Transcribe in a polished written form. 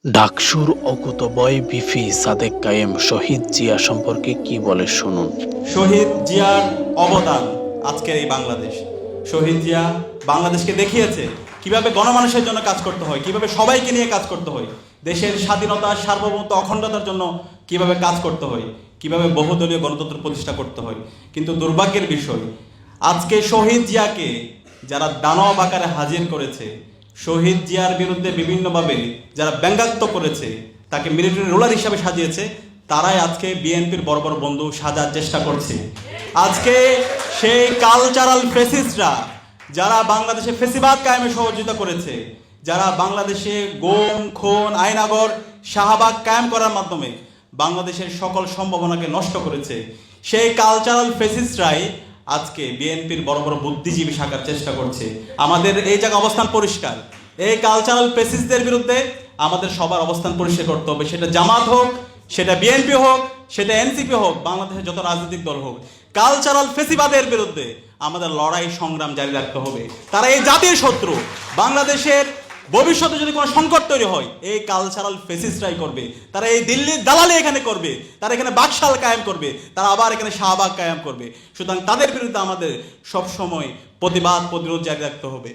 ডাকসুর অকুতোভয় ভিপি সাদেক কায়েম শহীদ জিয়া সম্পর্কে কি বলে শুনুন। শহীদ জিয়ার অবদান আজকের এই বাংলাদেশ। শহীদ জিয়া বাংলাদেশকে দেখিয়েছে কিভাবে গণমানুষের জন্য কাজ করতে হয়, কিভাবে সবাইকে নিয়ে কাজ করতে হয়, দেশের স্বাধীনতা, সার্বভৌমত্ব, অখণ্ডতার জন্য কিভাবে কাজ করতে হয়, কিভাবে বহুদলীয় গণতন্ত্র প্রতিষ্ঠা করতে হয়। কিন্তু দুর্ভাগ্যের বিষয়, আজকে শহীদ জিয়াকে যারা দানব আকারে হাজির করেছে, শহীদ জিয়ার বিরুদ্ধে বিভিন্নভাবে যারা ব্যঙ্গাত্মক করেছে, তাকে মিলিটারি রুলার হিসাবে সাজিয়েছে, তারাই আজকে বিএনপির বড় বড় বন্ধু সাজার চেষ্টা করছে। আজকে সেই কালচারাল ফেসিস্টরা যারা বাংলাদেশে ফেসিবাদ কায়েমে সহযোগিতা করেছে, যারা বাংলাদেশে গুম, খুন, আইনাগর, শাহবাগ কায়েম করার মাধ্যমে বাংলাদেশের সকল সম্ভাবনাকে নষ্ট করেছে, সেই কালচারাল ফেসিস্টরাই আজকে বিএনপির বড় বড় বুদ্ধিজীবী শাখার চেষ্টা করছে। আমাদের এই জায়গায় অবস্থান পরিষ্কার, এই কালচারাল ফেসিস্টদের বিরুদ্ধে আমাদের সবার অবস্থান পরিষ্কার করতে হবে। সেটা জামাত হোক, সেটা বিএনপি হোক, সেটা এনসিপি হোক, বাংলাদেশের যত রাজনৈতিক দল হোক, কালচারাল ফেসিবাদের বিরুদ্ধে আমাদের লড়াই সংগ্রাম জারি রাখতে হবে। তারা এই জাতির শত্রু। বাংলাদেশের ভবিষ্যতে যদি কোনো সংকট তৈরি হয়, এই কালচারাল ফেসিস্টরাই করবে। তারা এই দিল্লির দালালি এখানে করবে, তারা এখানে বাকশাল কায়েম করবে, তারা আবার এখানে শাহবাগ কায়েম করবে। সুতরাং তাদের বিরুদ্ধে আমাদের সবসময় প্রতিবাদ প্রতিরোধ জারি রাখতে হবে।